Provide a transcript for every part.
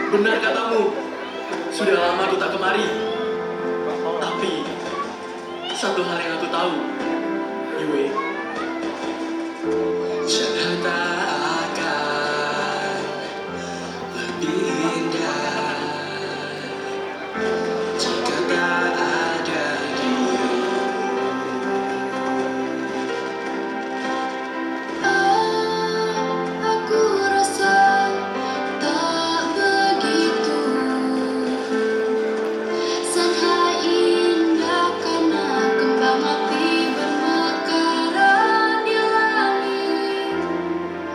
Benar katamu, sudah lama aku tak kemari. Tapi, satu hal yang aku tahu, Yue, Jakarta akan lebih indah jika tak ada dirimu. Aku rasa tak begitu sangat indah karena kembang api bermekaran di langit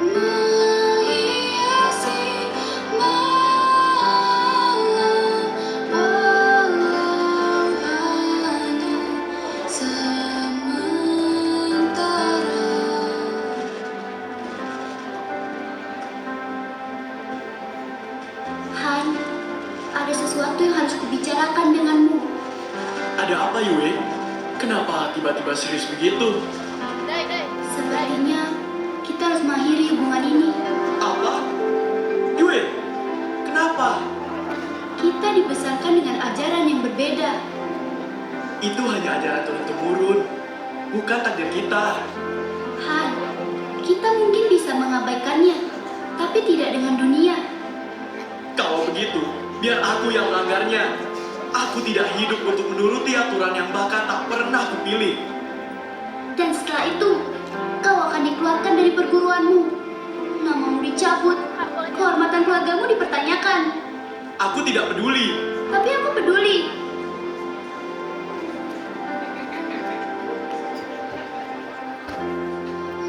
menghiasi malam walau hanya sementara. Han, ada sesuatu yang harus kubicarakan denganmu. Ada apa, Yue? Kenapa tiba-tiba serius begitu? Sepertinya kita harus mengakhiri hubungan ini. Apa? Yue, kenapa? Kita dibesarkan dengan ajaran yang berbeda. Itu hanya ajaran turun-temurun, bukan takdir kita. Han, kita mungkin bisa mengabaikannya, tapi tidak dengan dunia. Kalau begitu, biar aku yang melanggarnya. Aku tidak hidup untuk menuruti aturan yang bahkan tak pernah kupilih. Dan setelah itu, kau akan dikeluarkan dari perguruanmu. Namamu dicabut, kehormatan keluargamu dipertanyakan. Aku tidak peduli. Tapi aku peduli.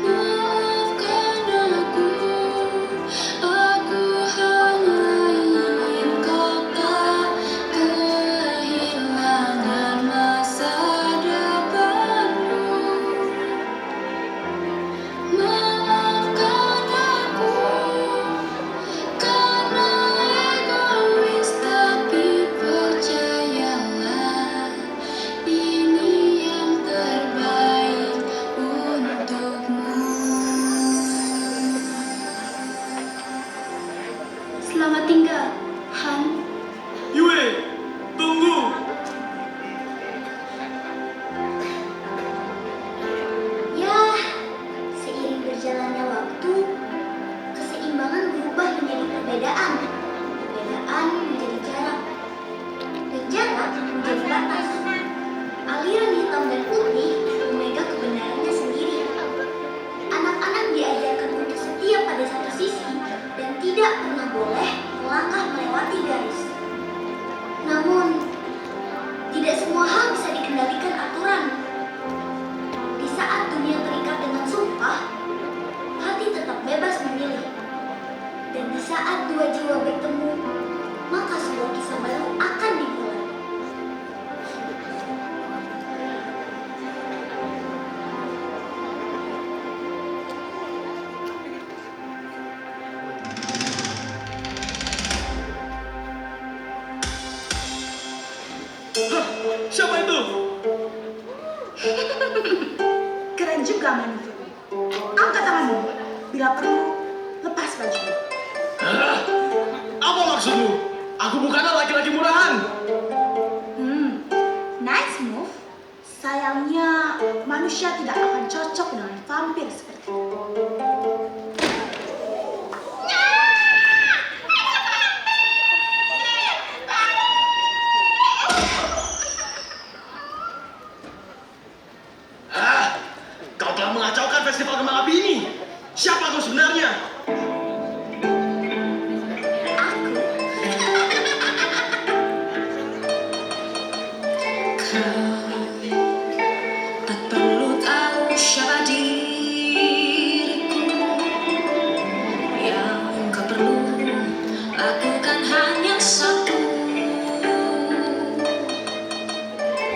Maafkan aku hanya ingin kau tak kehilangan masa depanmu. Maafkan aku karena egois, tapi percayalah ini yang terbaik untukmu. Selamat tinggal, Han. Yue, tunggu. Ya, seiring berjalannya waktu, keseimbangan berubah menjadi perbedaan. Perbedaan menjadi jarak, dan jarak menjadi batas. Aliran hitam dan putih memegang kebenarannya sendiri. Anak-anak diajarkan untuk setia pada satu sisi dan tidak pernah boleh melangkah melewati garis. Namun, tidak semua hal bisa dikendalikan aturan. Di saat dunia terikat dengan sumpah, hati tetap bebas memilih. Dan di saat dua jiwa bertemu, maka sebuah kisah baru akan dimulai. Hah, siapa itu? Keren juga manuvermu. Angkat tanganmu. Bila perlu, lepas bajumu. Hah? Apa maksudmu? Aku bukanlah laki-laki murahan. Nice move. Sayangnya, manusia tidak akan cocok dengan vampir seperti itu. Kau telah mengacaukan festival kembang api ini. Siapa kau sebenarnya? Tak perlu tahu siapa diriku. Yang kau perlu lakukan hanya satu.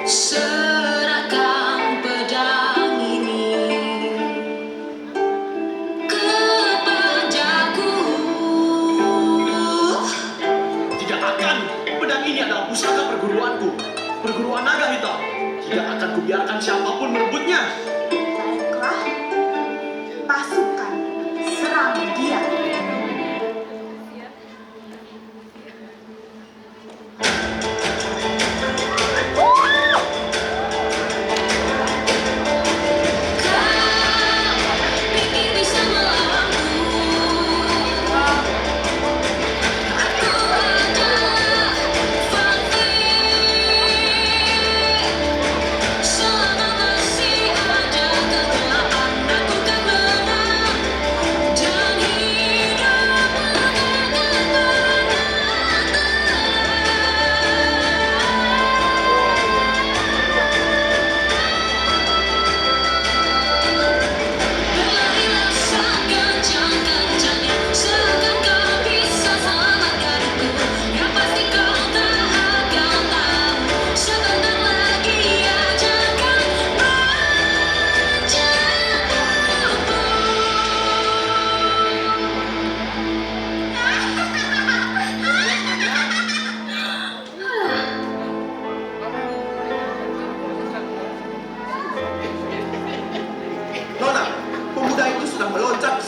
Serahkan pedang ini kepada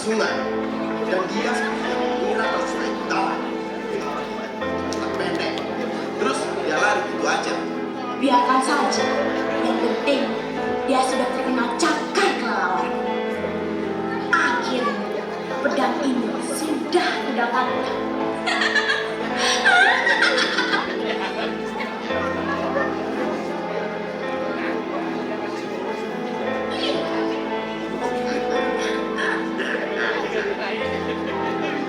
sungai dan dia mengira kalau sungai itu dalam. Pendek. Terus dia lari gitu aja. Biarkan saja. Yang penting dia sudah terkena cakar kelelawar. Akhirnya pedang ini sudah kudapatkan.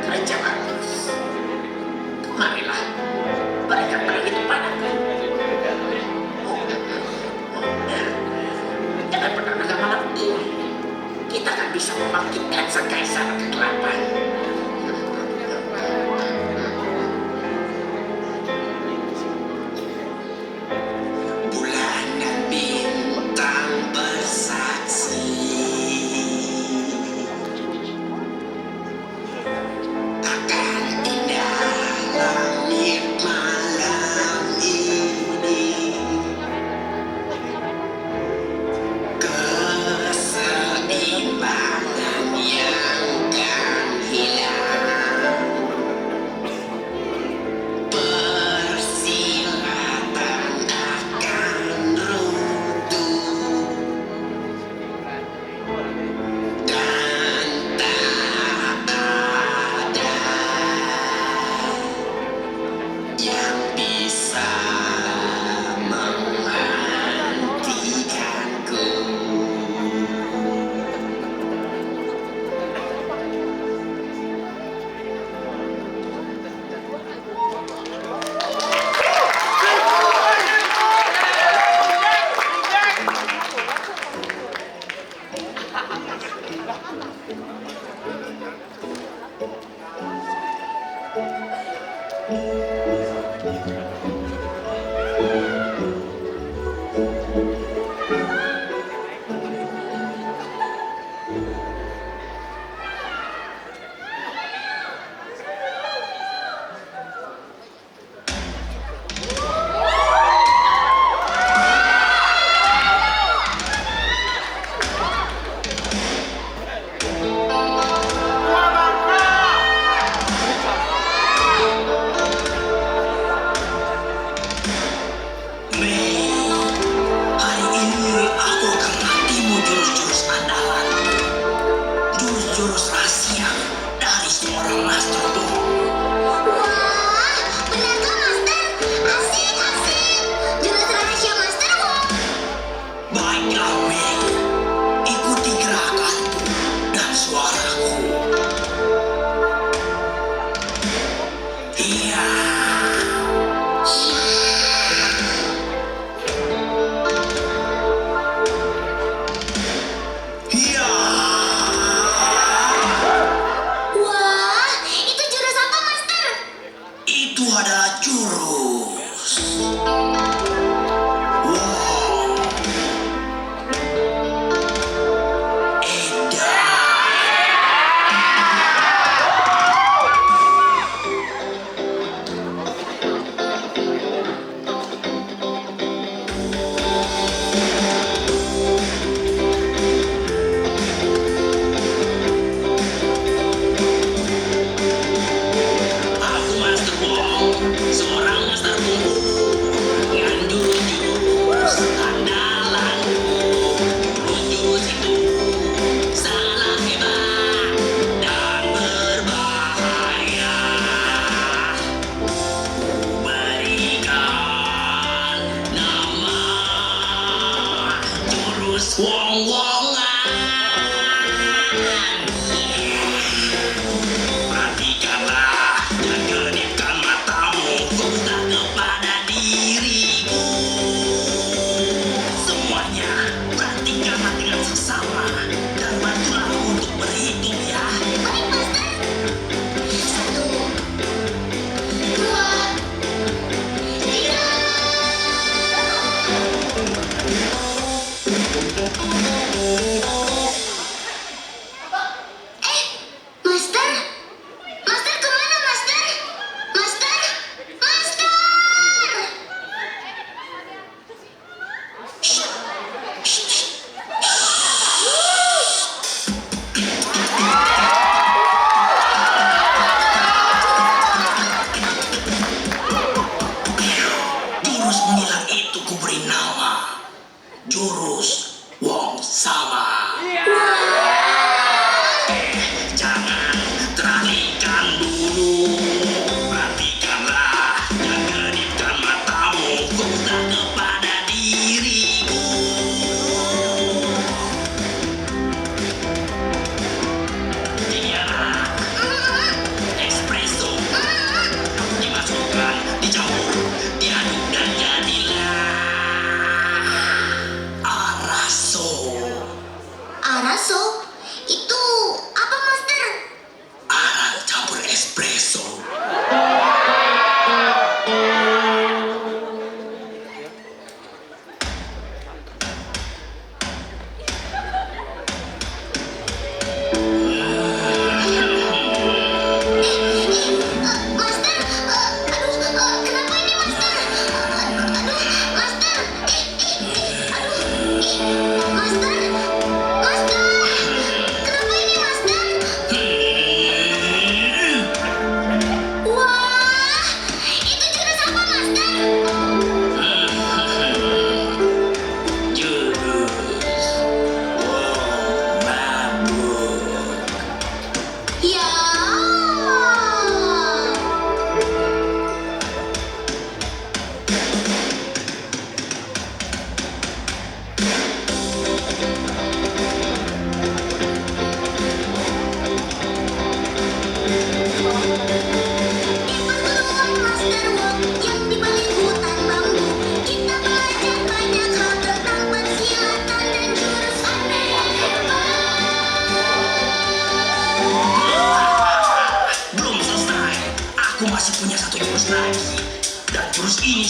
Raja Bagus, marilah berikan pedang itu padaku. Dengan pedang naga malam ini, kita akan bisa membangkitkan sang kaisar kegelapan. Bulan dan bintang bersaksi akan indah langit malam ini. Keseimbangan yang kan hilang, persilatan akan runtuh, dan tak ada yang bisa menghentikanku. Mei, hari ini aku akan latihmu jurus-jurus andalan.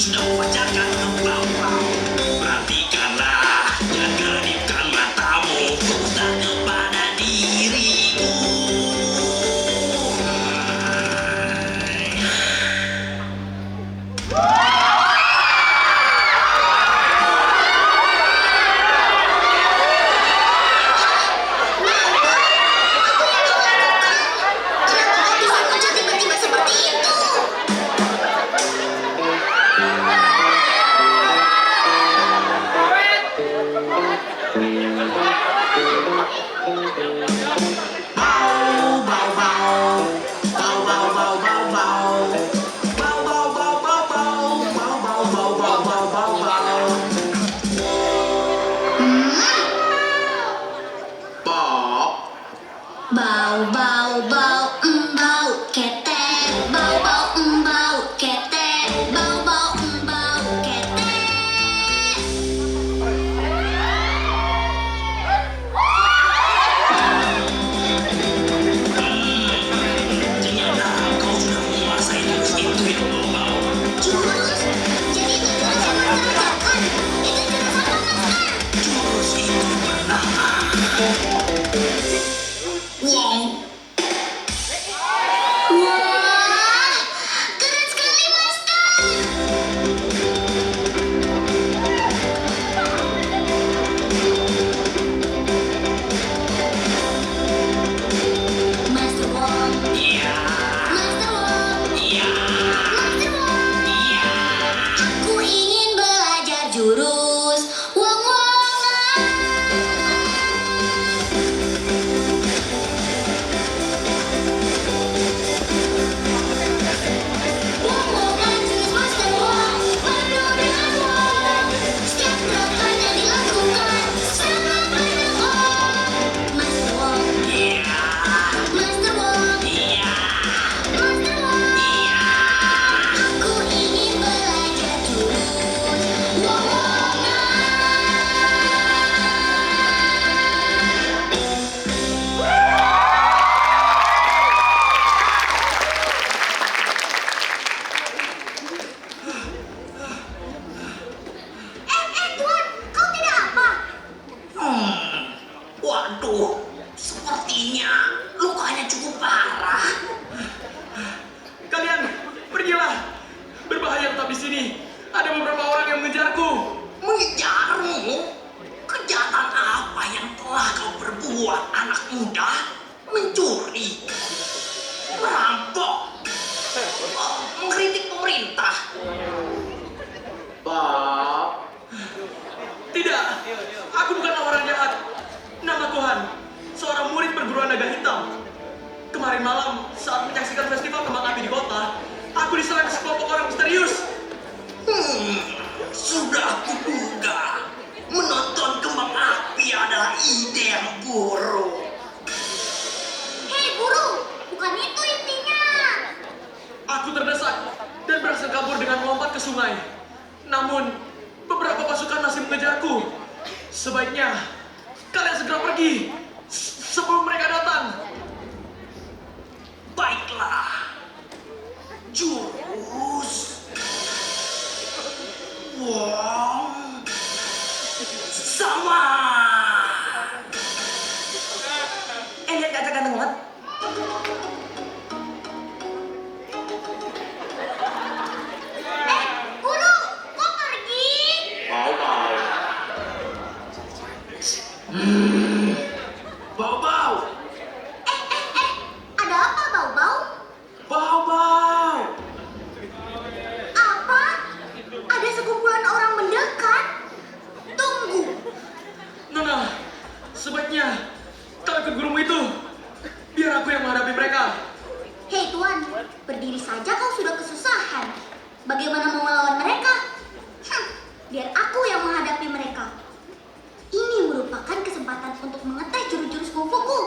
sudah memancarkan bau-bau. Perhatikanlah dan kedipkan matamu, fokuslah kepada dirimu. Kenapa kau bisa muncul tiba-tiba seperti itu? Bau, bau, bau, bau, ketek. Bau, bau, bau, ketek. Bau, bau, bau, ketek. Ternyata kau sudah menguasai jurus itu yang bau-bau. Jurus? Jadi itu jurus yang Master ajarkan? Itu jurus apa, Master? Jurus itu bernama Wong. Wah, keren sekali, Master. Master Wong, Iya, Master Wong, iya, Master Wong. iya. Aku ingin belajar jurus Wong-Wongan. Wong-Wongan jurus Master Wong, penuh dengan Wong. Setiap gerakannya dilakukan sangat banyak Wong. Master Wong, Iya, Master Wong, iya, Master Wong. iya. Aku ingin belajar jurus Wong-Wongan. Tuan, kau tidak apa? Waduh, sepertinya lukanya cukup parah. Kalian pergilah. Berbahaya tetap di sini. Ada beberapa orang yang mengejarku. Mengejarmu? Kejahatan apa yang telah kau perbuat, anak muda? Mencuri, merampok, mengkritik pemerintah. Pak. Tidak, aku bukanlah orang jahat. Nama Tuhan, seorang murid perguruan naga hitam. Kemarin malam saat menyaksikan festival kembang api di kota, aku diserang sekelompok orang misterius. Sudah kuduga, menonton kembang api adalah ide yang buruk. Hei guru, bukan itu intinya. Aku terdesak dan berhasil kabur dengan melompat ke sungai. Namun, beberapa pasukan masih mengejarku. Sebaiknya kalian segera pergi sebelum mereka datang. Baiklah, jurus Wong sama. Lihat kaca ganteng banget. Guru, kok pergi? Bau-bau, Ada apa, Bau-Bau? bau-bau. Apa? Ada sekumpulan orang mendekat? Tunggu, Nona, sebaiknya kau ikut gurumu itu. Biar aku yang menghadapi mereka. hei Tuan, berdiri saja kau sudah kesusahan. Bagaimana mau melawan mereka? Biar aku yang menghadapi mereka. Ini merupakan kesempatan untuk mengetes jurus-jurus kungfuku.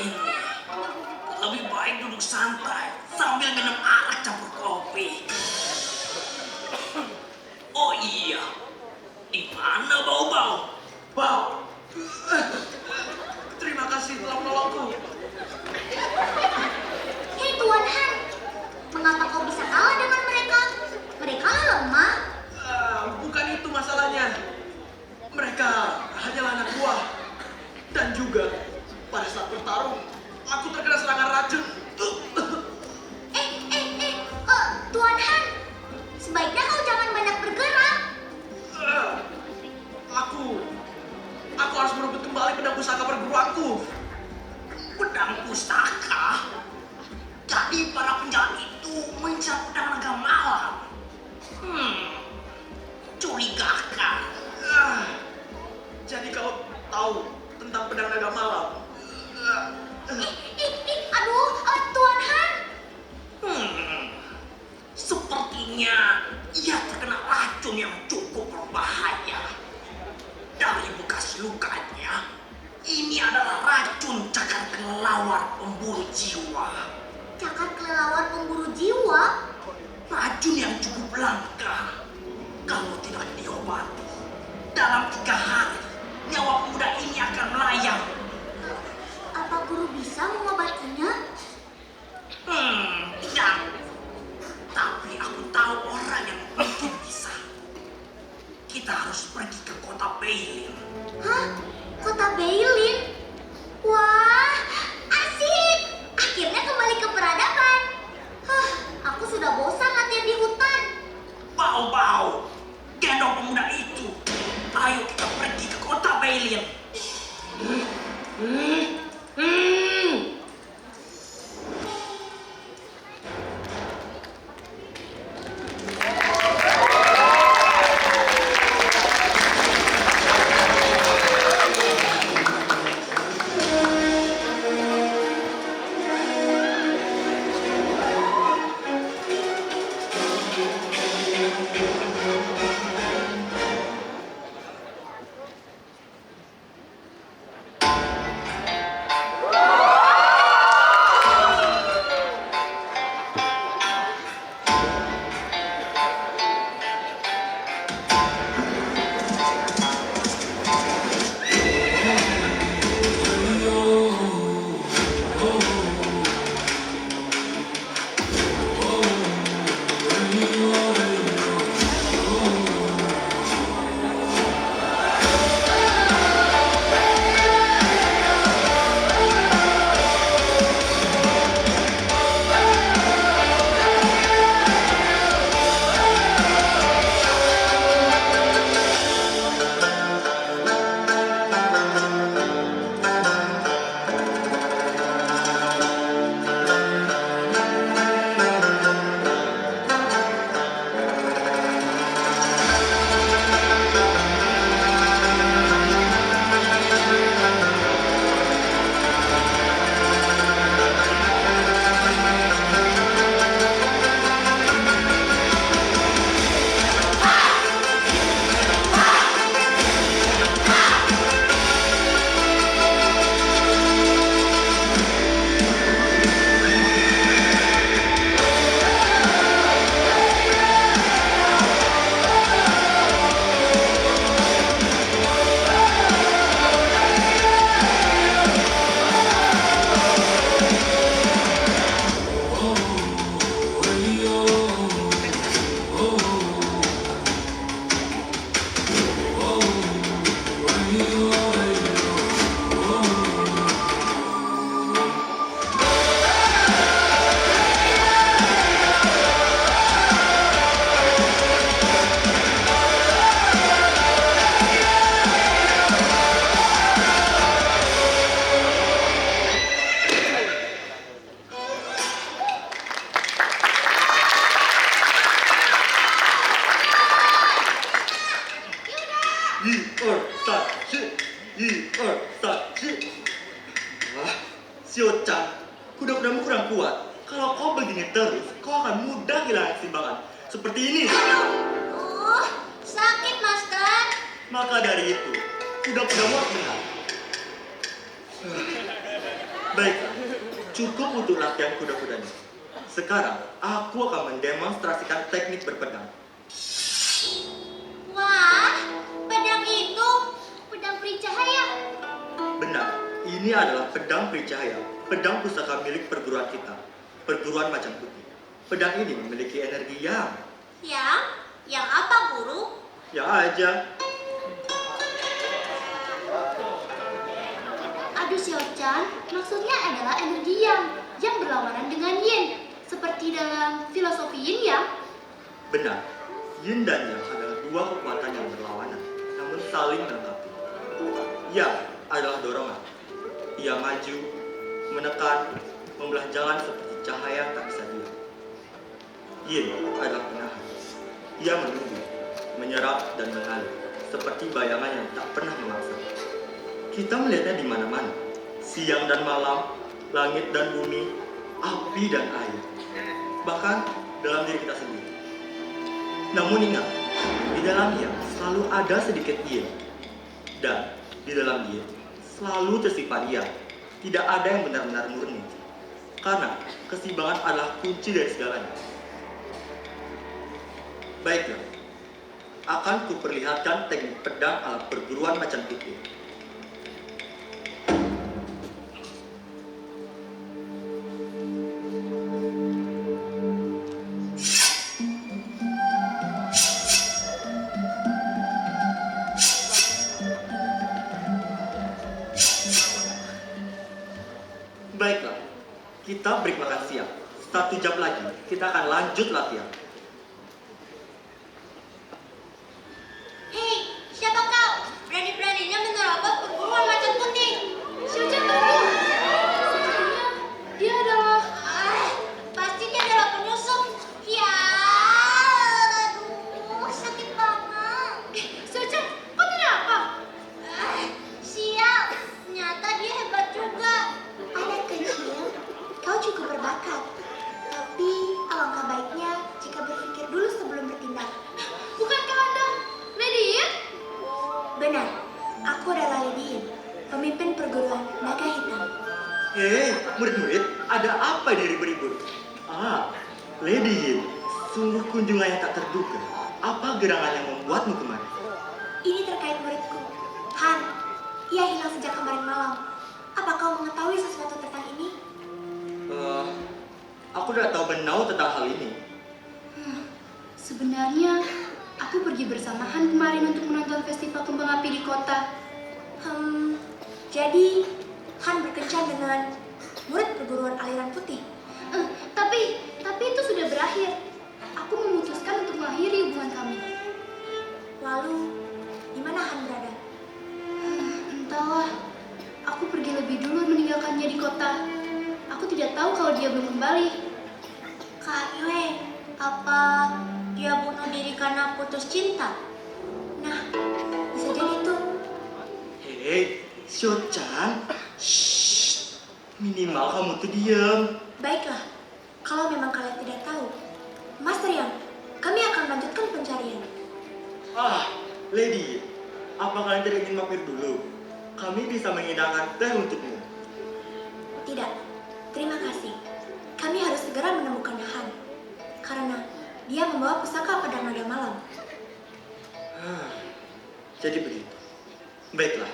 ini. Lebih baik duduk santai sambil minum arak campur kopi. Oh iya, di mana bau-bau? Bau. Terima kasih telah menolongku. Hei Tuan Han, mengapa kau bisa kalah dengan mereka? Mereka lemah. Bukan itu masalahnya. Mereka hanyalah anak buah. Dan juga pada saat bertarung, aku terkena serangan racun. Tuan Han, sebaiknya kau jangan banyak bergerak. Aku harus merebut kembali pedang pusaka perguruanku. Pedang pustaka? Jadi para penjahat itu mengincar pedang naga malam. Curigakan. Jadi kau tahu tentang pedang naga malam? Aduh, Tuan Han. Sepertinya ia terkena racun yang cukup berbahaya. Dari bekas lukanya, ini adalah racun cakar kelelawar pemburu jiwa. Cakar kelelawar pemburu jiwa? Racun yang cukup langka. Kalau tidak diobati, dalam 3 hari, nyawa pemuda ini akan melayang. Apa guru bisa mengobatinya? Tidak. Tapi aku tahu orang yang mungkin bisa. Kita harus pergi ke kota Beilin. Hah? Kota Beilin? Wah, asik! Akhirnya kembali ke peradaban. Aku sudah bosan latihan di hutan. Bau-bau, gendong pemuda itu. Ayo kita pergi ke kota Beilin. Xiao-chan, kuda-kudamu kurang kuat. Kalau kau begini terus, kau akan mudah kehilangan keseimbangan. Seperti ini. Sakit, Master. Maka dari itu, kuda-kudamu harus benar. Baiklah, cukup untuk latihan kuda-kudanya. Sekarang, aku akan mendemonstrasikan teknik berpedang. Wah, pedang itu pedang peri cahaya. Benar, ini adalah pedang peri cahaya, pedang pusaka milik perguruan kita, perguruan Macan Putih. Pedang ini memiliki energi yang Yang apa, Guru? ya aja. Aduh Xiao-chan, maksudnya adalah energi yang berlawanan dengan yin. Seperti dalam filosofi yin yang. Benar, yin dan yang adalah dua kekuatan yang berlawanan, namun saling melengkapi. Yang adalah dorongan. Ia maju, menekan, membelah jalan seperti cahaya tak bisa diam. Yin adalah penahan. Ia menunggu, menyerap dan mengalir, seperti bayangan yang tak pernah memaksa. Kita melihatnya di mana-mana, siang dan malam, langit dan bumi, api dan air, bahkan dalam diri kita sendiri. Namun ingat, di dalam dia selalu ada sedikit yin, dan di dalam dia selalu tersimpan yang. Tidak ada yang benar-benar murni, karena keseimbangan adalah kunci dari segalanya. Baiklah, akan kuperlihatkan teknik pedang ala perguruan Macan Putih. Baiklah, kita break makan siang. 1 jam lagi, kita akan lanjut latihan. Hei, siapa kau? Berani-beraninya menerobos perguruan Macan Putih. Xiao-chan tunggu. Sepertinya dia adalah. Pasti dia adalah penyusup. Ya, aduh, sakit banget. Xiao-chan, kau tidak apa? Sial, ternyata dia hebat juga. Anak kecil, kau cukup berbakat. Tapi alangkah baiknya jika berpikir dulu sebelum bertindak. Bukankah Anda Lady Yin? Benar, aku adalah Lady Yin, pemimpin perguruan naga hitam. Hei, murid-murid, ada apa ini ribut-ribut? Lady Yin, sungguh kunjungan yang tak terduga. Apa gerangan yang membuatmu kemari? Ini terkait muridku, Han. Ia hilang sejak kemarin malam. Apa kau mengetahui sesuatu tentang ini? Aku tidak tahu benau tentang hal ini. Sebenarnya aku pergi bersama Han kemarin untuk menonton festival kembang api di kota. Jadi Han berkencan dengan murid perguruan aliran putih. Tapi itu sudah berakhir. Aku memutuskan untuk mengakhiri hubungan kami. Lalu, di mana Han berada? Entahlah. Aku pergi lebih dulu meninggalkannya di kota. Aku tidak tahu kalau dia belum kembali. Kak Yue, apa dia bunuh diri karena putus cinta? Nah, bisa jadi tuh. Hei, Xiao-chan, shh, minimal kamu tuh diam. Baiklah, kalau memang kalian tidak tahu, Master Yang, kami akan lanjutkan pencarian. Lady, apa kalian tidak ingin mampir dulu? Kami bisa menghidangkan teh untukmu. Tidak, terima kasih. Kami harus segera menemukan Han, karena dia membawa pusaka pedang naga malam. Jadi begitu. Baiklah.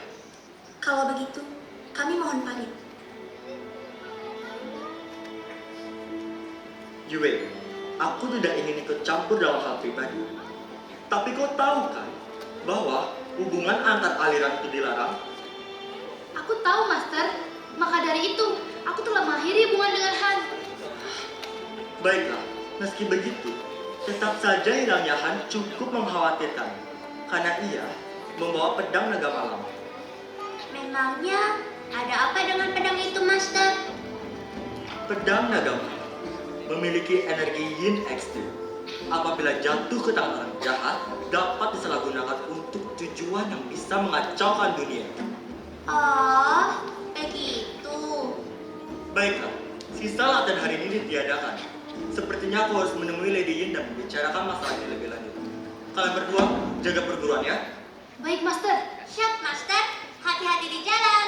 Kalau begitu, kami mohon pamit. Yue, aku tidak ingin ikut campur dalam hal pribadi. Tapi kau tahu kan bahwa hubungan antar aliran itu dilarang? Aku tahu, Master. Maka dari itu, aku telah mengakhiri hubungan dengan Han. Baiklah, meski begitu, tetap saja hilangnya Han cukup mengkhawatirkan. Karena ia membawa pedang naga malam. Memangnya ada apa dengan pedang itu, Master? Pedang naga malam memiliki energi yin ekstrim. Apabila jatuh ke tangan orang jahat, dapat disalahgunakan untuk tujuan yang bisa mengacaukan dunia. Oh, begitu. Baiklah, sisa latihan hari ini ditiadakan. Sepertinya aku harus menemui Lady Yin dan membicarakan masalah ini lebih lanjut. Kalian berdua jaga perguruan ya. Baik, Master. Siap, Master. Hati-hati di jalan.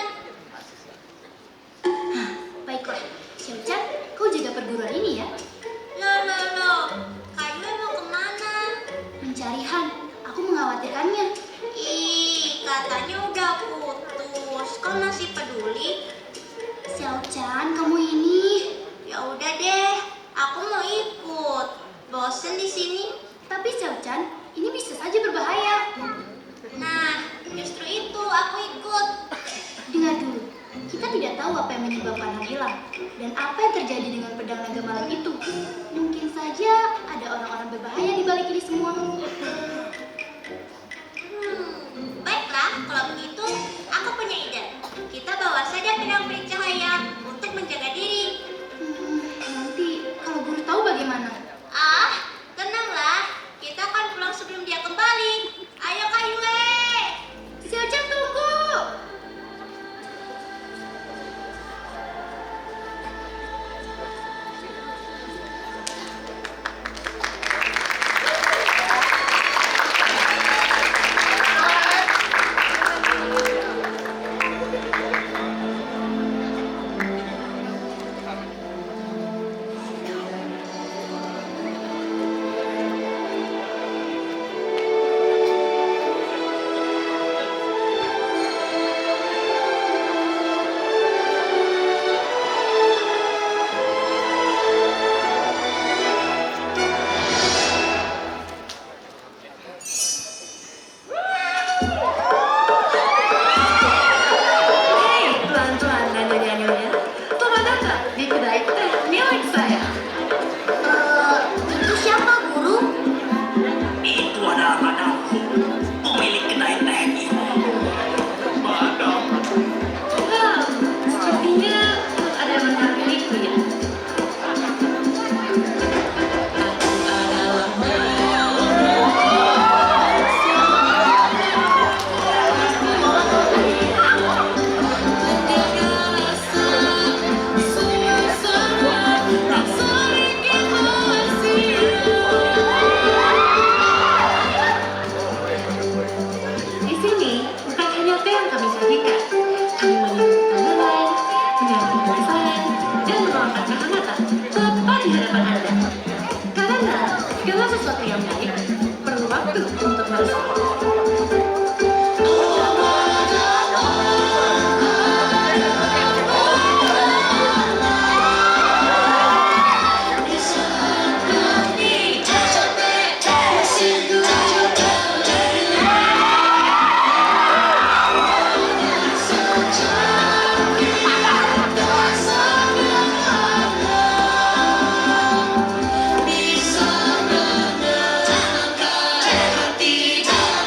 menyebabkan hilang. Dan apa yang terjadi dengan pedang naga malam itu? Mungkin saja ada orang-orang berbahaya di balik ini semua. Baiklah, kalau begitu aku punya ide. Kita bawa saja pedang perik cahaya untuk menjaga diri. Nanti kalau guru tahu bagaimana? Ah, tenanglah. Kita akan pulang sebelum dia kembali. Ayo Kak Yue. Xiao-chan tunggu! Hei, tuan-tuan dan nyonya-nyonya, selamat datang di kedai teh milik saya. Itu siapa, Guru? Itu adalah madamku, pemilik kedai teh ini. Madam, Sepertinya ada yang menghampiriku ya. Di sini bukan hanya teh yang kami sajikan, kami menyambut tanaman, menyapu perasaan, dan menuangkan kehangatan tepat di hadapan Anda. Karena segala sesuatu yang baik perlu waktu untuk meresap. Bisa menenangkan hati dan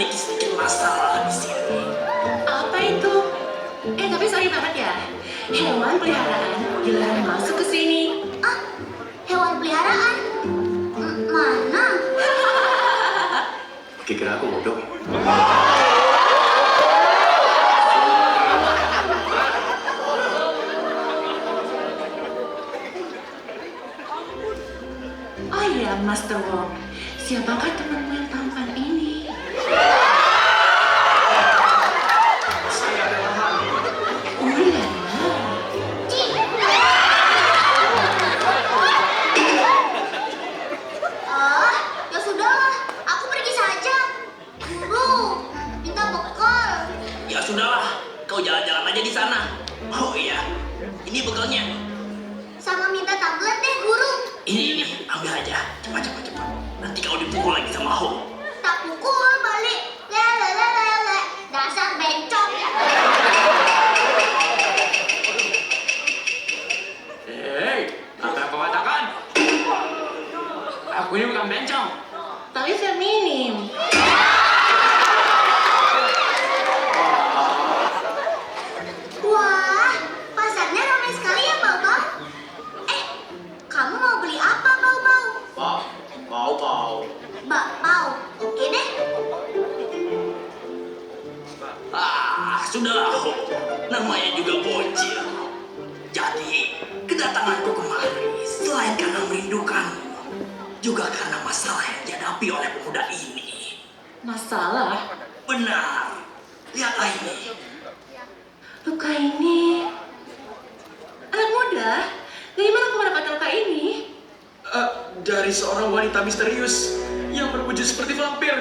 memiliki sedikit masalah di sini. Apa itu? Tapi sorry banget ya. Hewan peliharaan dilarang masuk ke sini. Ah, hewan peliharaan? Mana? Kira aku bodoh ya? Oh iya, Master Wong. Siapakah temanmu yang tampan ini? Saya adalah Han. Ulala. Ah, ya sudahlah. Aku pergi saja. Guru, minta bekal. Ya sudahlah, kau jalan-jalan aja di sana. Oh iya, ini bekalnya. Sama minta tablet deh, guru. Ini, ambil aja. Cepat. Nanti kau dipukul lagi sama Ho. Tak pukul balik. Lele. Dasar bencong. Hei, apa yang kau katakan? Aku ini bukan bencong. Tapi feminim. Wah, pasarnya ramai sekali ya, Bau-Bau. Kamu mau beli apa, Bau-Bau? Mau. Bakpao. Oke deh. Sudahlah Ho. Namanya juga bocil. Jadi, kedatanganku kemari selain karena merindukanmu, juga karena masalah yang dihadapi oleh pemuda ini. Masalah? Benar. Lihatlah ini. Luka ini. Anak muda, dari mana kau mendapatkan luka ini? Dari seorang wanita misterius yang berwujud seperti vampir.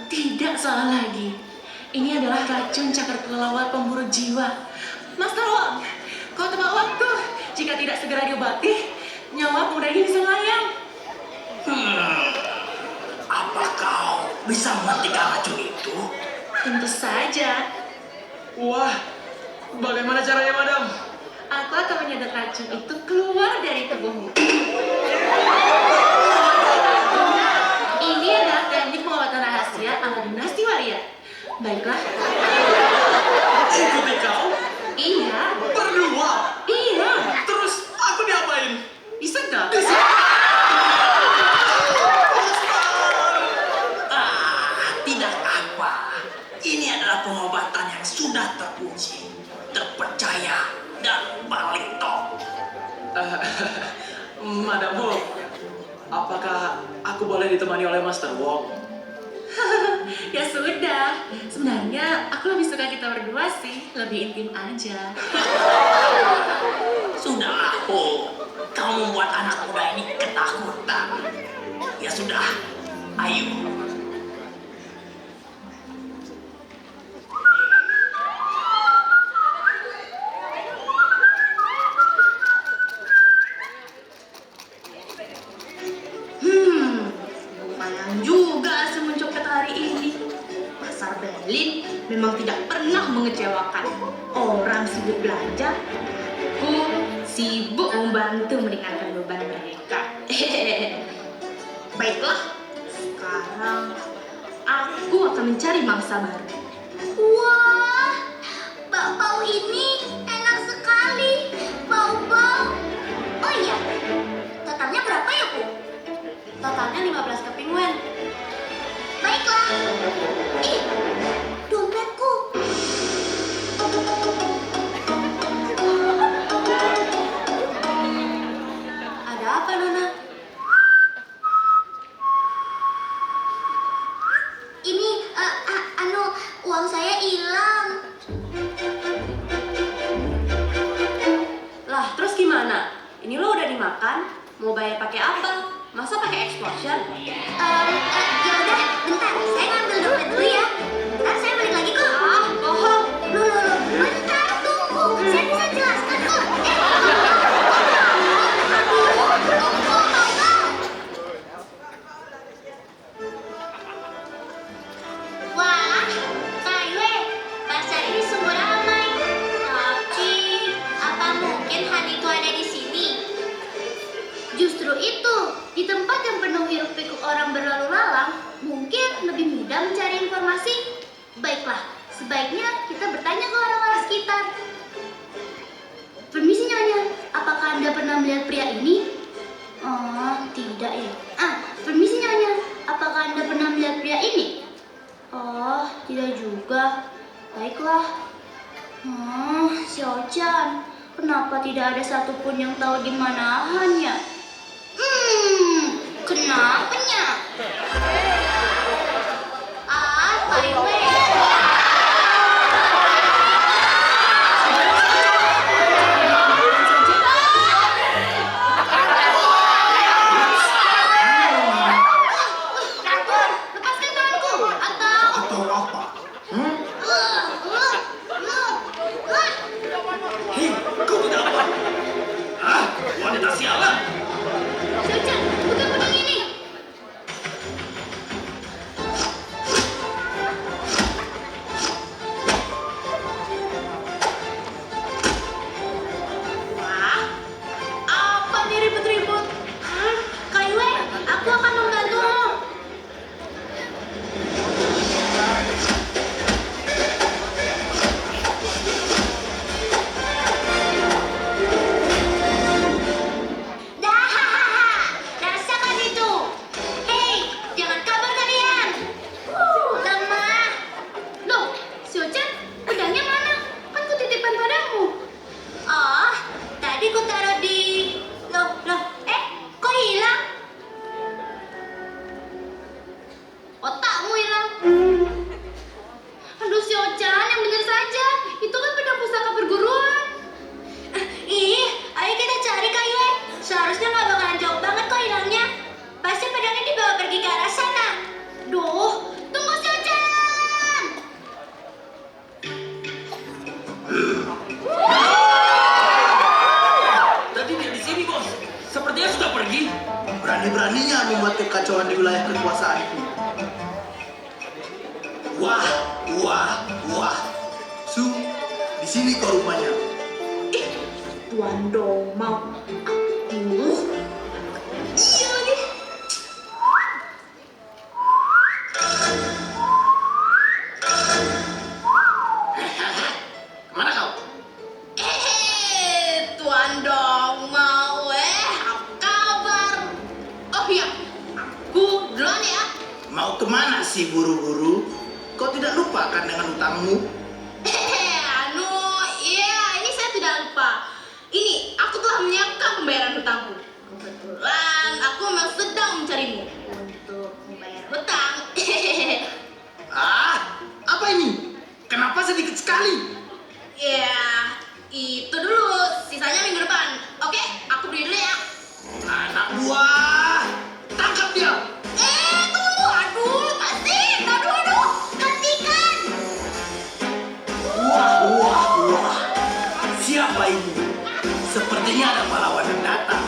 Tidak salah lagi. Ini adalah racun cakar kelelawar pemburu jiwa. Master Wong, kau tepat waktu. Jika tidak segera diobati, nyawa pemuda ini bisa melayang. Apa kau bisa menghentikan racun itu? Tentu saja. Wah, bagaimana caranya, Madam? Aku akan menyedot racun itu keluar dari tubuhmu. Ini adalah teknik pengobatan rahasia ala dinasti waria. Baiklah. Ikuti kau? Iya. Berdua? Iya. Terus aku diapain? Disedot. Tidak apa. Ini adalah pengobatan yang sudah teruji, terpercaya, dan paling top. Madam Ho, apakah aku boleh ditemani oleh Master Wong? Ya sudah. Sebenarnya aku lebih suka kita berdua sih. Lebih intim aja. Sudahlah, Ho. Kau membuat anak muda ini ketakutan. Ya sudah, ayo. Lumayan juga hasil mencopet hari ini. Pasar Berlin memang tidak pernah mengecewakan. Orang sibuk belanja, aku sibuk membantu meringankan beban mereka. Baiklah, sekarang aku akan mencari mangsa baru. Wah, bakpao ini enak sekali. Bau-bau. Oh iya, totalnya berapa ya, Bu? Totalnya 15 keping, Wen. Baiklah. Ih, dompetku. Ada apa, Nona? Ini, uang saya hilang. Lah, terus gimana? Ini lo udah dimakan? Mau bayar pakai apa? Masa pakai explosion? Ya udah, bentar. Saya ngambil dompet dulu ya. Ntar saya balik lagi kok. Ah, bohong. Loh. Bentar, tunggu. Saya bisa jelaskan kok. Wah, Kaywe, pasar ini sungguh ramai. Tapi, apa mungkin Han itu ada di sini? Justru itu Di tempat yang penuh hiruk-pikuk orang berlalu lalang, mungkin lebih mudah mencari informasi. Baiklah, sebaiknya kita bertanya ke orang-orang sekitar. Permisi Nyonya, apakah Anda pernah melihat pria ini? Oh, tidak ya. Permisi Nyonya, apakah Anda pernah melihat pria ini? Oh, tidak juga. Baiklah. Si Ochan, kenapa tidak ada satupun yang tahu di mana Ahannya? Kenapanya? Taiwei. Lepaskan tanganku, atau apa? Hei, kau tidak apa? Wanita sialan! Ochan, bukan pedang ini. Wah, apa nih ribut-ribut? Kaiwei, aku akan membantumu. Rasakan itu. Hei, jangan kabur kalian. Lemah. Loh, si Ochan, pedangnya mana? Kan ku titipkan padamu. Oh, tadi ku taruh di... Loh, kok hilang? Otakmu hilang. Aduh si Ochan, yang bener saja. Itu kan pedang pusaka perguruan. Ayo kita cari Kaiwei. Seharusnya nggak bakalan jauh banget kok hilangnya. Pasti pedangnya dibawa pergi ke arah sana. Duh, tunggu si Ochan. Tadi dia di sini, bos. Sepertinya sudah pergi. Berani-beraninya membuat kekacauan di wilayah kekuasaanku. Wah. Su, di sini kau rupanya. Tuan Dong mau aku. Iya lagi. Kemana kau? Tuan Dong mau apa kabar? Oh iya, aku duluan ya. Mau kemana sih buru-buru? Kau tidak lupa kan dengan utangmu? Ini saya tidak lupa. Ini aku telah menyiapkan pembayaran hutangku. Kebetulan aku memang sedang mencarimu untuk membayar hutang. Apa ini? Kenapa sedikit sekali? Ya, itu dulu. Sisanya minggu depan. Oke, aku beli dulu ya. Anak buah, tangkap dia! Tunggu. Aduh, lepasin. Aduh. Hentikan! Wah. Siapa ini? Sepertinya ada pahlawan yang datang.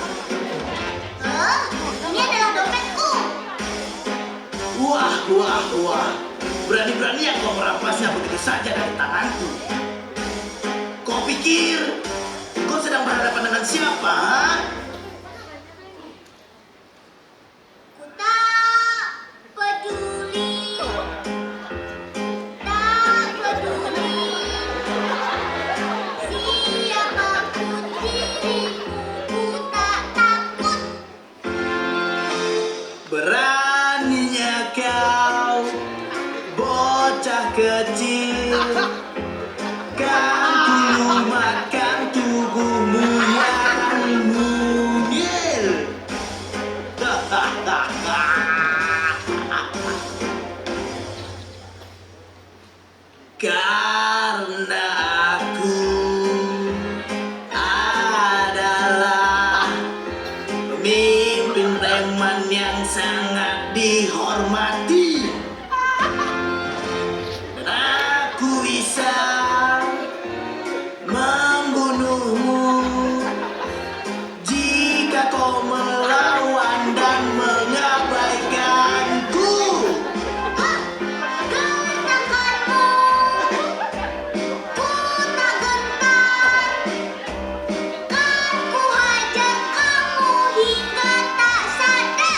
Ini adalah dompetku. Wah. Berani-berani yang kau merampasnya begitu saja dari tanganku. Kau pikir kau sedang berhadapan dengan siapa, ha? Ku tak peduli. Tak peduli. Siapapun dirimu, ku tak takut. Beraninya kau, bocah kecil, kan ku makan tubuhmu yang mungil. Karena aku adalah pemimpin preman yang sangat dihormati. Dan aku bisa membunuhmu jika kau melawan dan mengabaikanku. Katakanmu, ku tak gentar. Kan ku hajar kamu hingga tak sadar.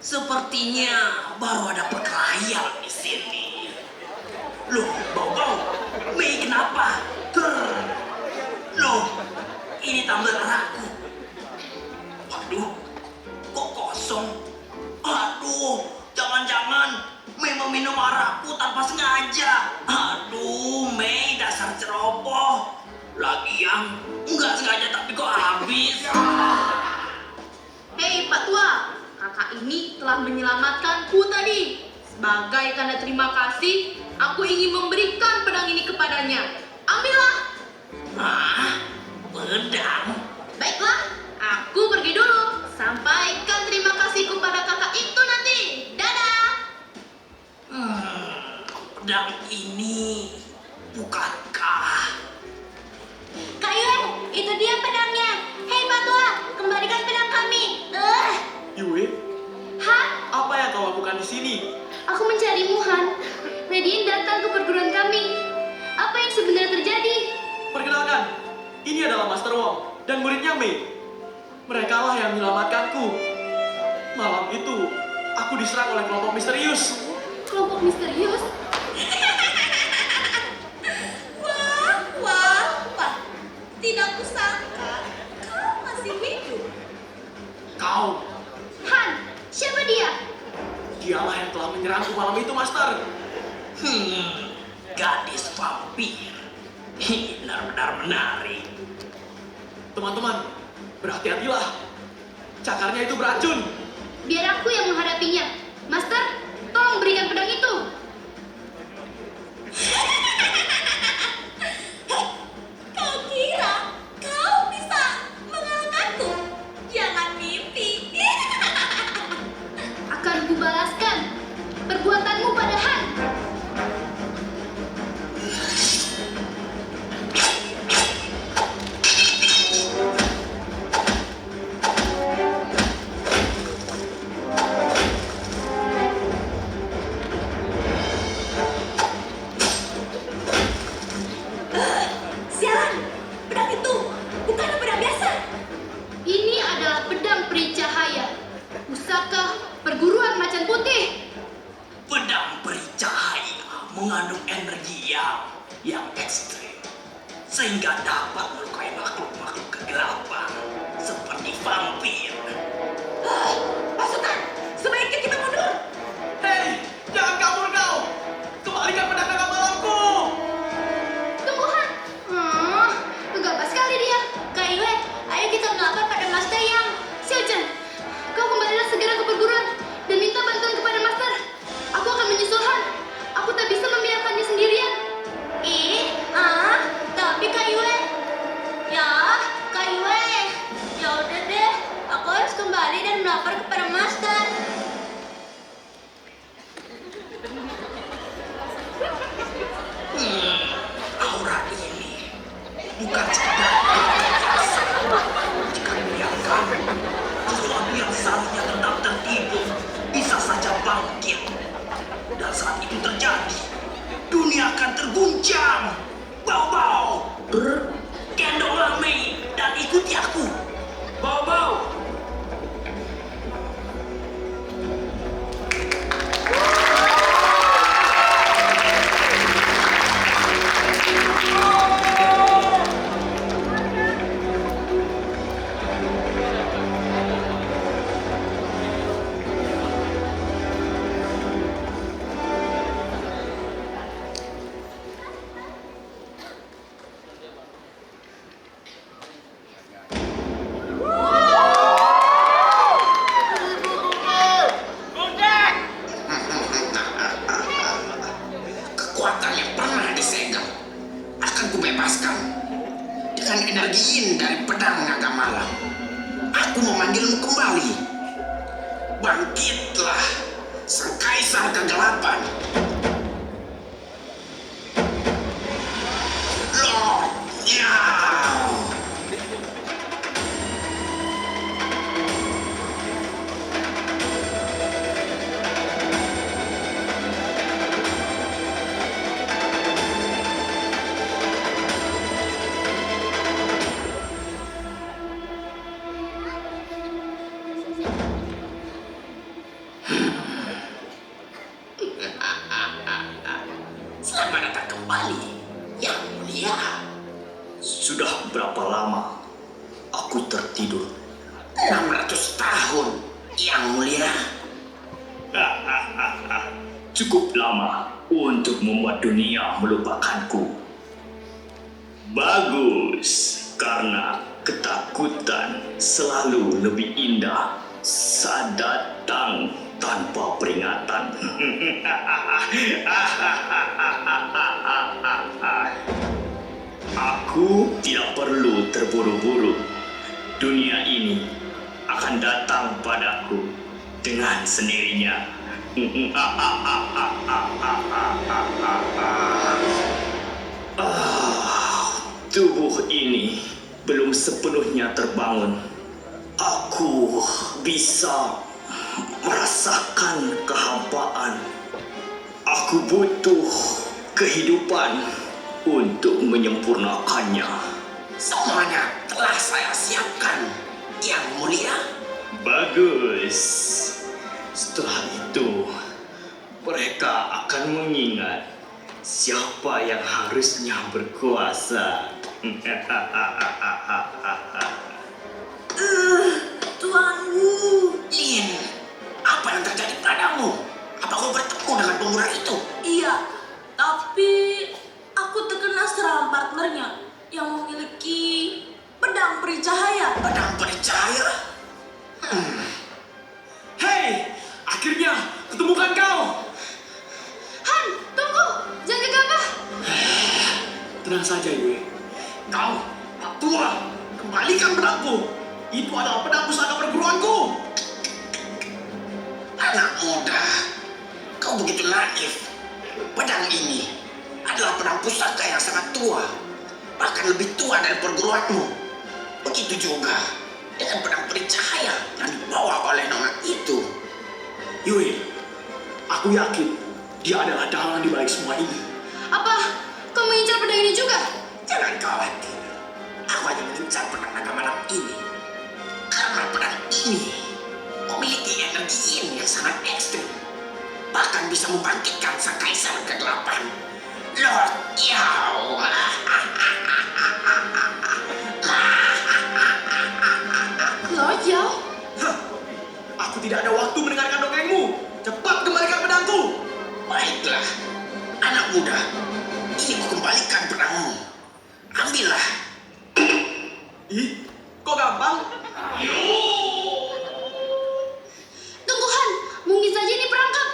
Sepertinya baru ada perkelahian di sini. Loh, bau-bau, Mei kenapa? Loh, ini tumbler arakku. Waduh, kok kosong? Aduh, jangan-jangan Mei meminum arakku tanpa sengaja. Aduh, Mei dasar ceroboh. Lagian nggak sengaja tapi kok habis. Hei Pak Tua, kakak ini telah menyelamatkanku tadi. Sebagai tanda terima kasih, aku ingin memberikan pedang ini kepadanya. Ambillah. Ah, pedang. Baiklah, aku pergi dulu. Sampaikan terima kasih kepada kakak itu nanti. Dadah. Pedang ini bukankah? Kak Yue, itu dia pedangnya. Hei Pak Tua, kembalikan pedang kami. Yue, Hah? apa yang kau lakukan di sini? Aku mencarimu, Han. Nadine datang ke perguruan kami. Apa yang sebenarnya terjadi? Perkenalkan, ini adalah Master Wong dan muridnya Mei. Mereka lah yang menyelamatkanku. Malam itu, aku diserang oleh kelompok misterius. Kelompok misterius? Wah. Tidak kusangka kau masih hidup. Kau, Han, siapa dia? dialah yang telah menyerangku malam itu, Master. Gadis vampir. Ini benar-benar menarik. Teman-teman, berhati-hatilah. Cakarnya itu beracun. Biar aku yang menghadapinya. Master, tolong berikan pedang itu. Kau kira kau bisa mengalahkanku? Jangan mimpi. Akan kubalaskan perbuatanmu pada Han. Sialan, pedang itu bukanlah pedang biasa. Ini adalah pedang peri cahaya. Pusaka perguruan macan putih. Pedang peri cahaya mengandung energi yang ekstrim, sehingga dapat melukai makhluk-makhluk kegelapan seperti vampir. Pasukan, sebaiknya kita mundur. Hei, jangan kabur kau. Kembalikan pedang naga malamku. Tunggu Han. Gegabah sekali dia. Kak Yue, ayo kita melapor pada Master Yang. Xiaochen, kau kembalilah segera ke perguruan dan minta bantuan kepada Master. Aku akan menyusul Han. Aku tak bisa membiarkannya sendirian. Tapi Kak Yue. Ya, Kak Yue. Ya udah deh, aku harus kembali dan melapor kepada Master. Aura ini bukan sekedar biasa. Jika dibiarkan, sesuatu yang seharusnya tetap tertidur bisa saja bangkit. Dan saat itu terjadi, dunia akan terguncang. Bau-bau, gendonglah Mei dan ikuti aku. Bau-bau. Kekuatan yang pernah disegel akan kubebaskan dengan energi yin dari pedang naga malam. Aku memanggilmu kembali. Bangkitlah, sang kaisar kegelapan. Lord Yang. 600 tahun, Yang Mulia. Cukup lama untuk membuat dunia melupakanku. Bagus, karena ketakutan selalu lebih indah saat datang tanpa peringatan. Aku tidak perlu terburu-buru. Dunia ini akan datang padaku dengan sendirinya. Tubuh ini belum sepenuhnya terbangun. Aku bisa merasakan kehampaan. Aku butuh kehidupan untuk menyempurnakannya. Semuanya telah saya siapkan, Yang Mulia. Bagus. Setelah itu, mereka akan mengingat siapa yang harusnya berkuasa. Tuanku. Lin, apa yang terjadi padamu? Apa kau bertemu dengan pemuda itu? Iya, tapi aku terkena serangan partnernya yang memiliki pedang peri cahaya. Pedang bercahaya? Hei, akhirnya ketemukan kau. Han, tunggu, jangan gegabah. Tenang saja, Yue. Kau, Pak Tua, kembalikan pedangku. Itu adalah pedang pusaka perguruanku. Anak muda, kau begitu naif. Pedang ini adalah pedang pusaka yang sangat tua, bahkan lebih tua dari perguruanmu. Begitu juga dengan pedang peri cahaya yang dibawa oleh nona itu. Yue, aku yakin dia adalah dalang di balik semua ini. Apa kau mengincar pedang ini juga? Jangan khawatir, aku hanya mengincar pedang naga malam ini. Karena pedang ini memiliki energi yin yang sangat ekstrim. Bahkan bisa membangkitkan sang kaisar ke-8, Lord Yao. Lord Yao? Hah, aku tidak ada waktu mendengarkan dongengmu. Cepat kembalikan pedangku. Baiklah, anak muda, ini kukembalikan pedangmu. Ambillah. Ih, kok gampang? Tunggu Han, mungkin saja ini perangkap.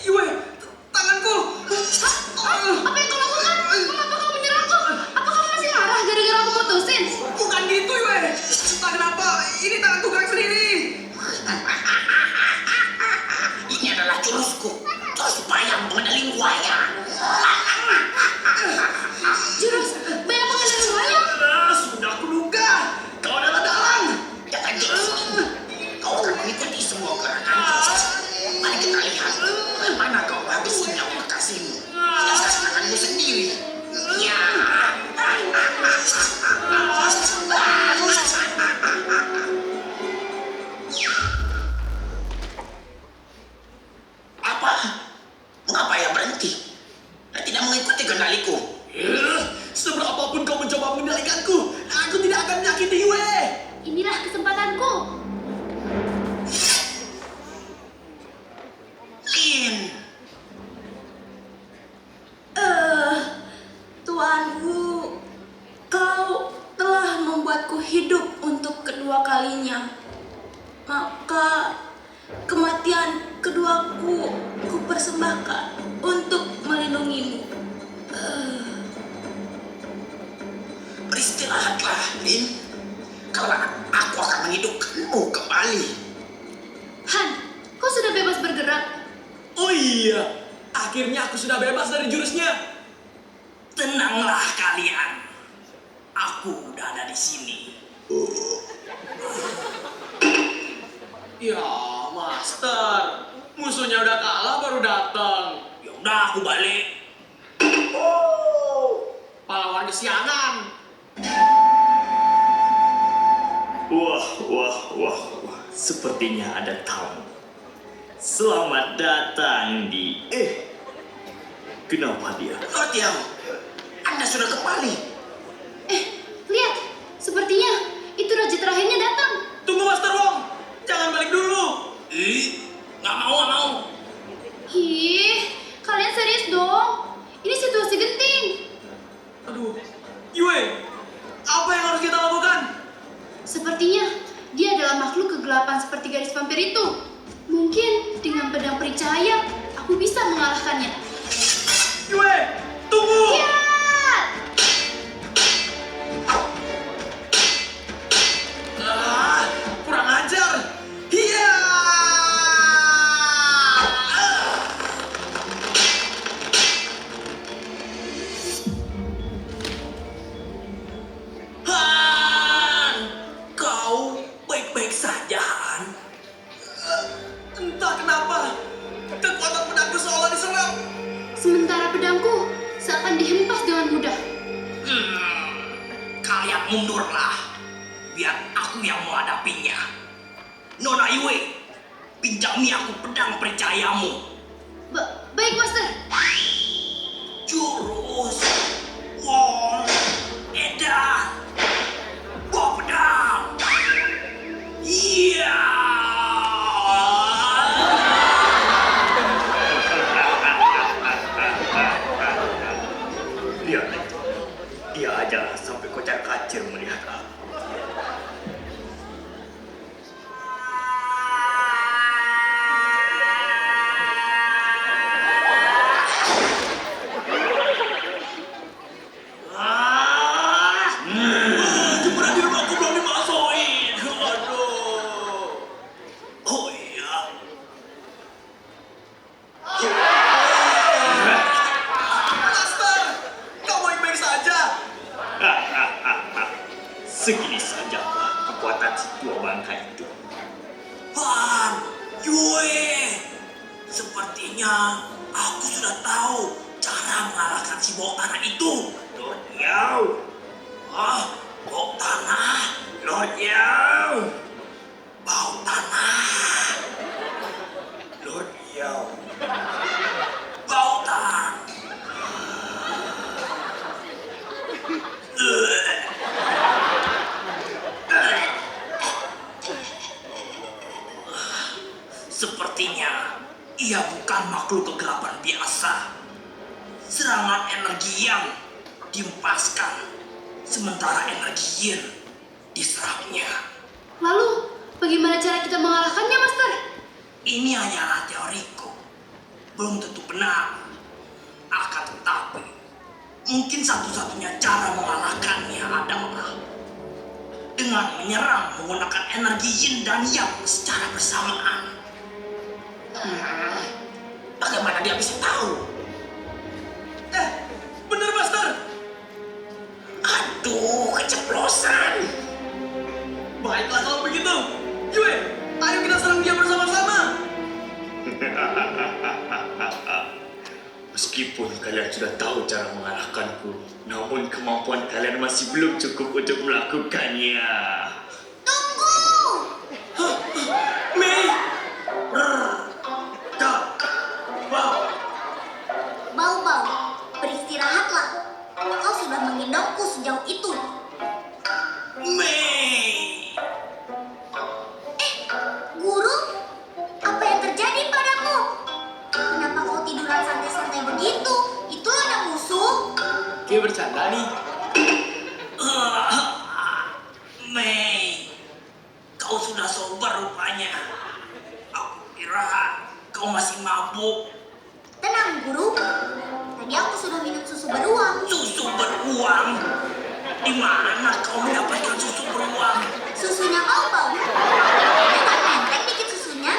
Yue, tanganku. Apa yang kau lakukan? Mengapa kau menyerangku? Apa kamu masih marah gara-gara aku putusin? Bukan gitu, Yue. Entah kenapa, ini tanganku gerak sendiri. Ini adalah jurusku, jurus bayang pengendali buaya. Jurus bayang pengendali buaya? Sudah aku duga. Kau adalah dalang. Dengan jurus ini, kau akan mengikuti semua gerakanku. Mari kita lihat bagaimana kau habisi nyawa kekasihmu dengan seranganmu sendiri. Ya. Apa? Mengapa ia berhenti dan tidak mengikuti kendaliku? Seberapapun kau mencoba mengendalikanku, aku tidak akan menyakiti Yue. Inilah kesempatanku. Lin, Tuanku, kau telah membuatku hidup untuk kedua kalinya. Maka kematian keduaku ku persembahkan untuk melindungimu. beristirahatlah, Lin. Karena aku akan menghidupkanmu kembali. Han, kau sudah bebas bergerak. Oh iya, akhirnya aku sudah bebas dari jurusnya. Tenanglah kalian. Aku udah ada di sini. Ya, Master. Musuhnya udah kalah baru datang. Ya udah, aku balik. Pahlawan kesiangan. Wah. Sepertinya ada tamu. Selamat datang di... Kenapa dia? Lord Yao, Anda sudah kembali. Lihat, sepertinya seperti garis vampir itu. Mungkin dengan pedang percaya, aku bisa mengalahkannya. Yue, tunggu! Ya! Kurang ajar! Iya! Han, kau baik-baik saja, Han? Entah kenapa, kekuatan pedangku seolah diserap. Sementara pedangku seakan dihempas dengan mudah. Kalian mundurlah. Biar aku yang menghadapinya. Nona Yue, pinjami aku pedang percayamu. Baik, Master. Jurus Wong Edan. Bawa pedang. Iya. Lihat, dia aja sampai kocar kacir melihat aku. Jemuran di rumahku belum dimasukin. Aduh. Oh iya. Master, kau baik-baik saja. Segini saja Pak, kekuatan si tua bangka itu. Han, Yue. Sepertinya aku sudah tahu cara mengalahkan si bawah tanah itu. Lord Yao, Bau tanah. Lord Yao, Bau tanah. Lord Yao. Bau tanah. Sepertinya ia bukan makhluk kegelapan biasa. Serangan energi yang dihempaskan, sementara energi yin diserapnya. Lalu, bagaimana cara kita mengalahkannya, Master? Ini hanyalah teoriku, belum tentu benar. Akan tetapi, mungkin satu-satunya cara mengalahkannya adalah dengan menyerang menggunakan energi yin dan yang secara bersamaan. Bagaimana dia bisa tahu? Bener, Master. Aduh, keceplosan. Baiklah kalau begitu. Yue, ayo kita serang dia bersama-sama. Meskipun kalian sudah tahu cara mengalahkanku, namun kemampuan kalian masih belum cukup untuk melakukannya. Mei, Bau-bau, beristirahatlah. Kau sudah menggendongku sejauh itu. Mei, Guru, apa yang terjadi padamu? Kenapa kau tiduran santai-santai begitu? Itu ada musuh. dia bercanda nih. Mei, kau sudah sober rupanya. Aku kira kau masih mabuk. Tenang, Guru. Tadi aku sudah minum susu beruang. Susu beruang? Di mana kau mendapatkan susu beruang? Susunya bau-bau. Jangan menteng dikit susunya.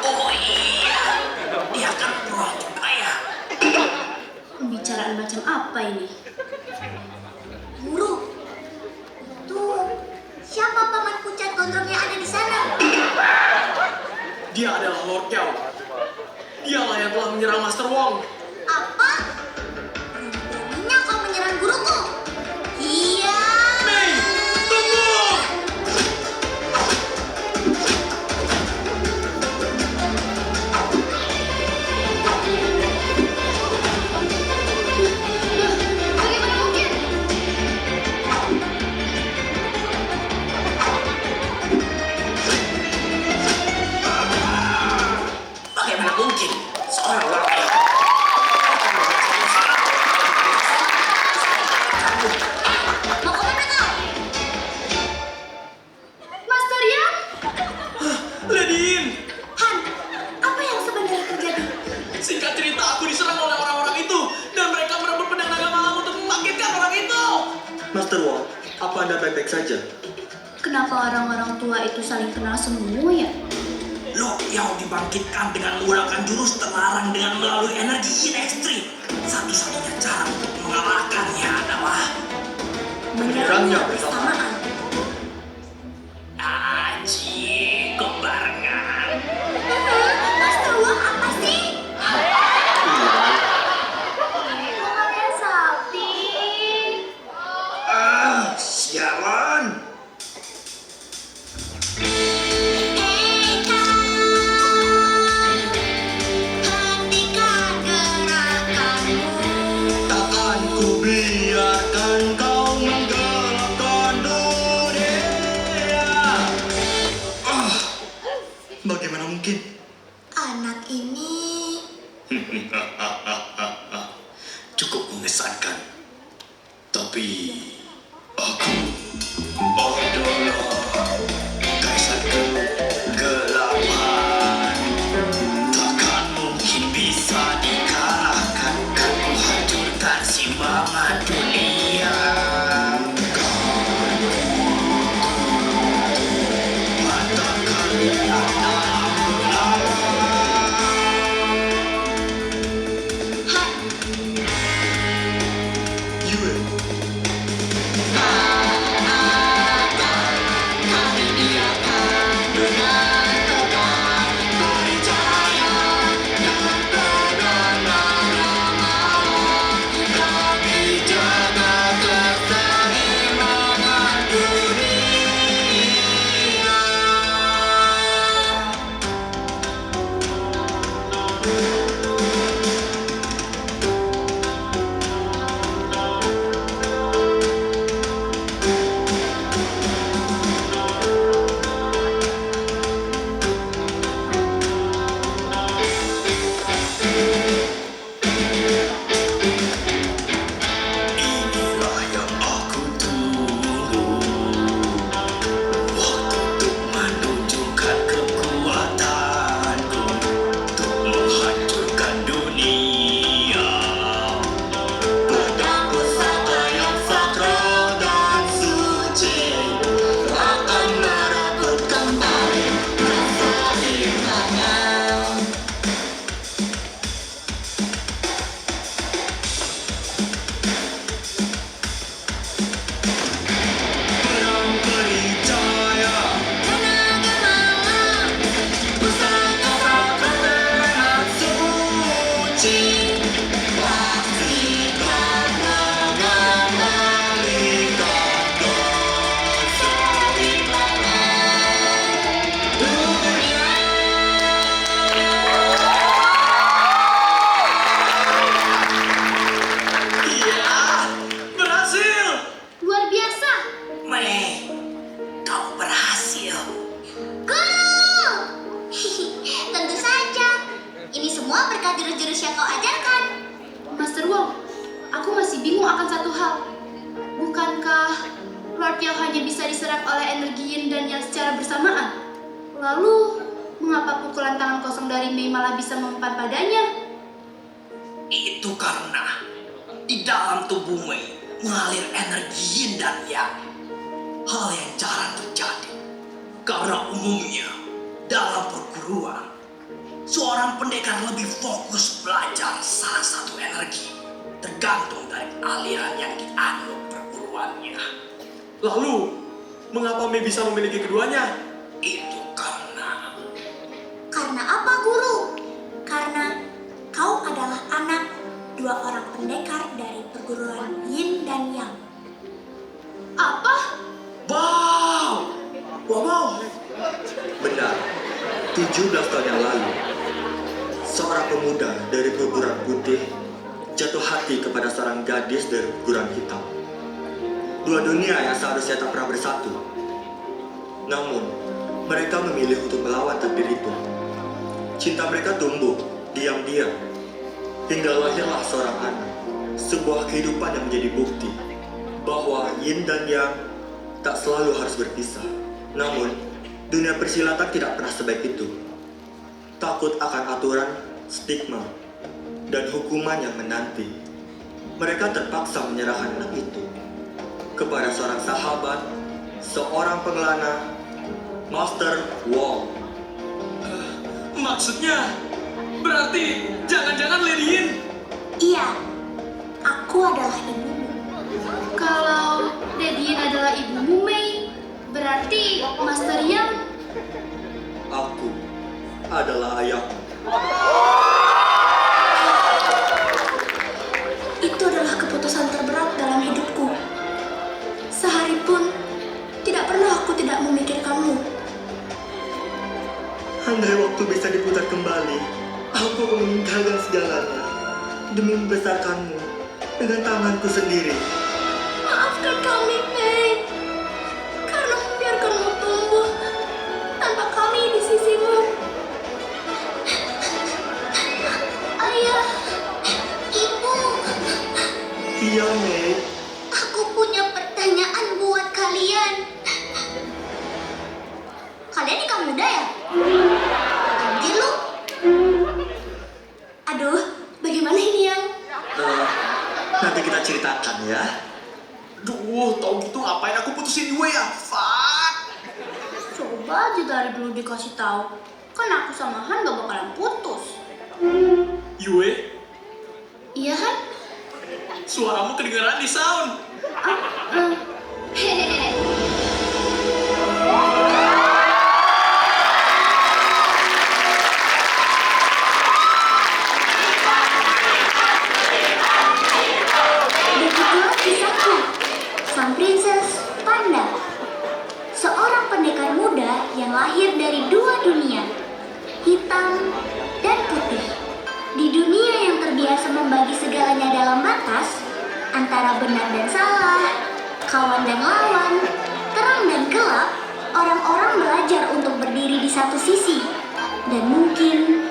Oh iya, dia kan beruang juga ya. Pembicaraan macam apa ini? Guru, itu siapa paman pucat gondrong yang ada di sana? Dia adalah Lord Yao. Dialah yang telah menyerang Master Wong. Apa? Beraninya kau menyerang guruku? Iya. Mei, tunggu! Bagaimana mungkin? Bagaimana mungkin seorang Lord Yao Tua, apa Anda baik-baik saja? Kenapa orang-orang tua itu saling kenal semua ya? Lo yang dibangkitkan dengan menggunakan jurus terlarang dengan melalui energi yin ekstrim. Satu-satunya cara untuk mengalahkannya adalah Menyerangnya Menyerangnya bersamaan. Aji kebarengan. Master Wang apa sih? Kok kalian salting? Sialan. Hentikan gerakanmu. Takkan ku biarkan kau menggelapkan dunia. Bagaimana mungkin? Anak ini Cukup mengesankan. Tapi aku adalah kaisar kegelapan. Takkan mungkin bisa dikalahkan. Kan ku hancurkan simbangan dunia. Matakan Yue, inilah yang aku tunggu. Waktu untuk menunjukkan kekuatanku, untuk menghancurkan dunia. pedang pusaka yang sakral dan suci akan merebut kembali keseimbangan. Perang Perijaya, tenaga malam. pusaka sakral dan suci, pastikan mengendalikan keseimbangan dunia. Iya, berhasil. Luar biasa. Mei, kau berhasil. Guru! Tentu saja. Ini semua berkat jurus-jurus yang kau ajarkan. Master Wong, aku masih bingung akan satu hal. Bukankah Lord Yao hanya bisa diserap oleh energi yin dan yang secara bersamaan? Lalu, mengapa pukulan tangan kosong dari Mei malah bisa mempan padanya? Itu karena di dalam tubuh Mei mengalir energi yin dan yang. Hal yang jarang terjadi. Karena umumnya dalam perguruan, seorang pendekar lebih fokus belajar salah satu energi, tergantung dari aliran yang dianut perguruannya. Lalu, mengapa Mei bisa memiliki keduanya? Itu karena Karena apa, Guru? Karena kau adalah anak dua orang pendekar dari perguruan Yin dan Yang. Apa? Wow! Wow! Benar, 17 tahun yang lalu, seorang pemuda dari perguruan putih jatuh hati kepada seorang gadis dari perguruan hitam. Dua dunia yang seharusnya tak pernah bersatu. Namun, mereka memilih untuk melawan takdir itu. Cinta mereka tumbuh diam-diam, hingga lahirlah seorang anak. Sebuah kehidupan yang menjadi bukti bahwa Yin dan Yang tak selalu harus berpisah. Namun, dunia persilatan tidak pernah sebaik itu. Takut akan aturan, stigma, dan hukuman yang menanti. Mereka terpaksa menyerahkan anak itu. kepada seorang sahabat, seorang pengelana, Master Wong. Maksudnya, berarti jangan-jangan Lady Yin. Iya, aku adalah ibumu. Kalau Lady Yin adalah ibumu, Mei, berarti Master Yang. Aku adalah ayahmu. Itu adalah keputusan terberat dalam hidupku. Sehari pun tidak pernah aku tidak memikirkanmu. Andai waktu bisa diputar kembali, aku akan meninggalkan segalanya demi membesarkanmu dengan tanganku sendiri. Maafkan kami, Mei, karena membiarkanmu tumbuh tanpa kami di sisimu. Ayah, ibu, Iya, Mei. aku punya pertanyaan buat kalian. Kalian nikah muda ya? Anjir lu. Aduh, bagaimana ini yang? Nanti kita ceritakan ya. Duh, tau gitu ngapain aku putusin Yue ya? Fuck! Coba aja dari dulu dikasih tahu, kan aku sama Han gak bakalan putus. Yue, Iya Han? suaramu kedengeran di sound. Hehehe. Begitulah kisahku, sang princess Panda. Seorang pendekar muda yang lahir dari dua dunia, hitam dan putih. Di dunia yang terbiasa membagi segalanya dalam batas, antara benar dan salah, kawan dan lawan, terang dan gelap, orang-orang belajar untuk berdiri di satu sisi. Dan mungkin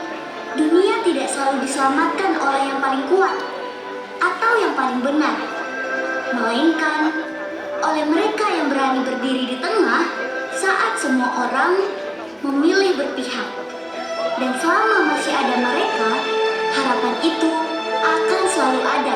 dunia tidak selalu diselamatkan oleh yang paling kuat atau yang paling benar, melainkan oleh mereka yang berani berdiri di tengah saat semua orang memilih berpihak. Dan selama masih ada mereka, harapan itu akan selalu ada.